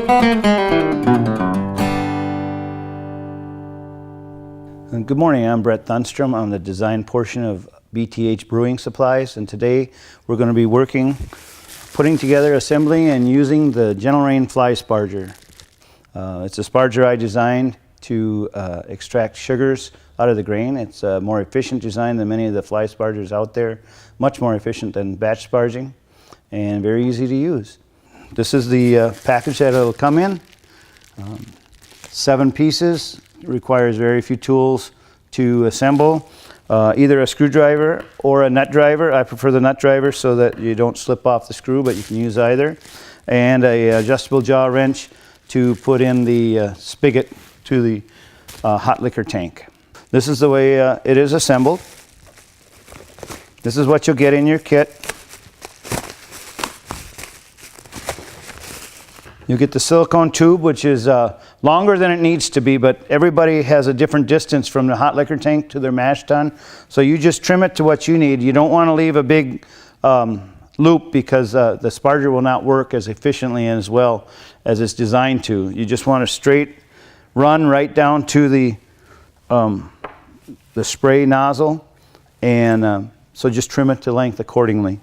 Good morning, I'm Brett Thunstrom. I'm the design portion of BTH Brewing Supplies, and today we're going to be putting together, assembling, and using the Gentle Rain Fly Sparger. It's a sparger I designed to extract sugars out of the grain. It's a more efficient design than many of the fly spargers out there, much more efficient than batch sparging, and very easy to use. This is the package that it'll come in. 7 pieces. It requires very few tools to assemble. Either a screwdriver or a nut driver. I prefer the nut driver so that you don't slip off the screw, but you can use either. And a adjustable jaw wrench to put in the spigot to the hot liquor tank. This is the way it is assembled. This is what you'll get in your kit. You get the silicone tube, which is longer than it needs to be, but everybody has a different distance from the hot liquor tank to their mash tun. So you just trim it to what you need. You don't want to leave a big loop because the sparger will not work as efficiently and as well as it's designed to. You just want a straight run right down to the spray nozzle, and so just trim it to length accordingly.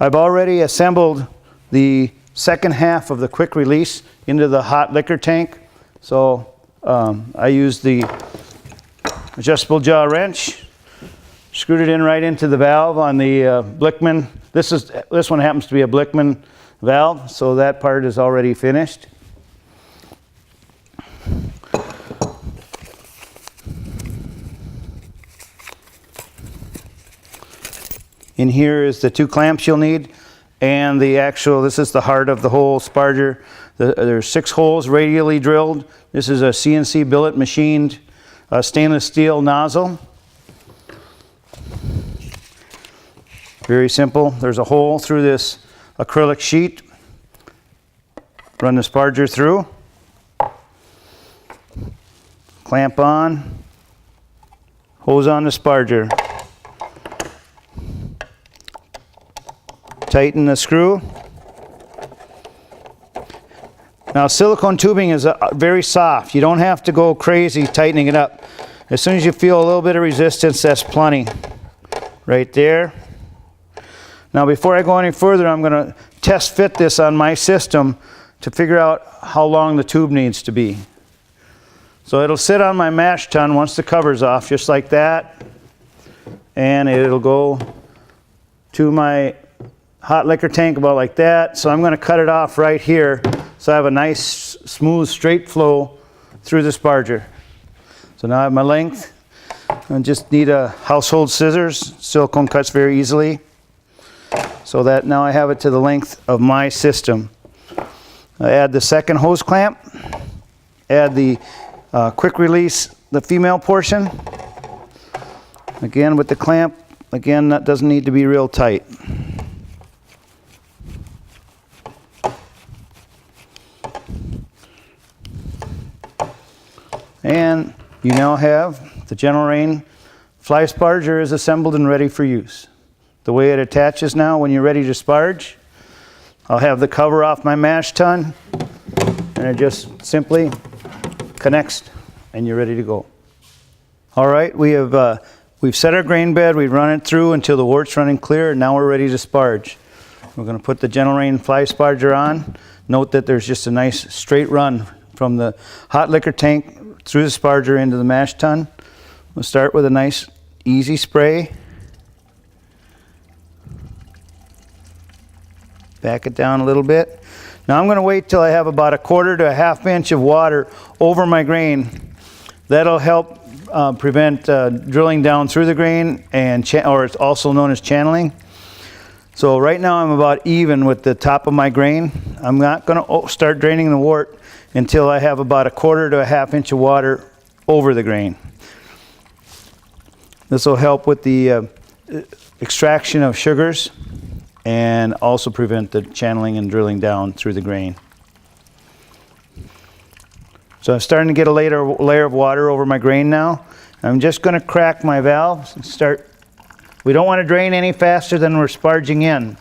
I've already assembled the second half of the quick release into the hot liquor tank. So I used the adjustable jaw wrench, screwed it in right into the valve on the Blickman. This one happens to be a Blickman valve, so that part is already finished. In here is the 2 clamps you'll need. And this is the heart of the whole sparger. There's 6 holes radially drilled. This is a CNC billet machined stainless steel nozzle. Very simple. There's a hole through this acrylic sheet. Run the sparger through. Clamp on. Hose on the sparger. Tighten the screw. Now silicone tubing is very soft. You don't have to go crazy tightening it up. As soon as you feel a little bit of resistance, that's plenty. Right there. Now before I go any further, I'm going to test fit this on my system to figure out how long the tube needs to be. So it'll sit on my mash tun once the cover's off, just like that. And it'll go to my hot liquor tank about like that. So I'm going to cut it off right here so I have a nice smooth straight flow through the sparger. So now I have my length. I just need a household scissors. Silicone cuts very easily. So that now I have it to the length of my system. I add the second hose clamp. Add the quick release, the female portion. Again with the clamp. Again, that doesn't need to be real tight. And you now have the Gentle Rain Fly Sparger is assembled and ready for use. The way it attaches now when you're ready to sparge, I'll have the cover off my mash tun, and it just simply connects and you're ready to go. All right, we've set our grain bed, we've run it through until the wort's running clear, and now we're ready to sparge. We're going to put the Gentle Rain Fly Sparger on. Note that there's just a nice straight run from the hot liquor tank through the sparger into the mash tun. We'll start with a nice easy spray. Back it down a little bit. Now I'm going to wait till I have about 1/4 to 1/2 inch of water over my grain. That'll help prevent drilling down through the grain, or it's also known as channeling. So right now I'm about even with the top of my grain. I'm not going to start draining the wort until I have about 1/4 to 1/2 inch of water over the grain. This will help with the extraction of sugars and also prevent the channeling and drilling down through the grain. So I'm starting to get a layer of water over my grain now. I'm just going to crack my valves and start. We don't want to drain any faster than we're sparging in.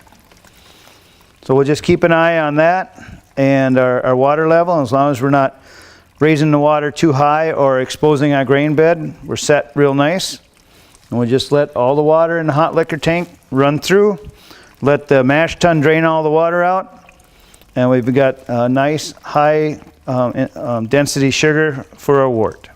So we'll just keep an eye on that and our water level. And as long as we're not raising the water too high or exposing our grain bed, we're set real nice. And we'll just let all the water in the hot liquor tank run through. Let the mash tun drain all the water out. And we've got a nice high density sugar for our wort.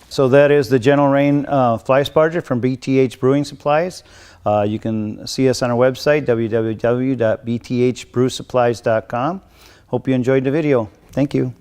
So that is the Gentle Rain Fly Sparger from BTH Brewing Supplies. You can see us on our website, www.bthbrewsupplies.com. Hope you enjoyed the video. Thank you.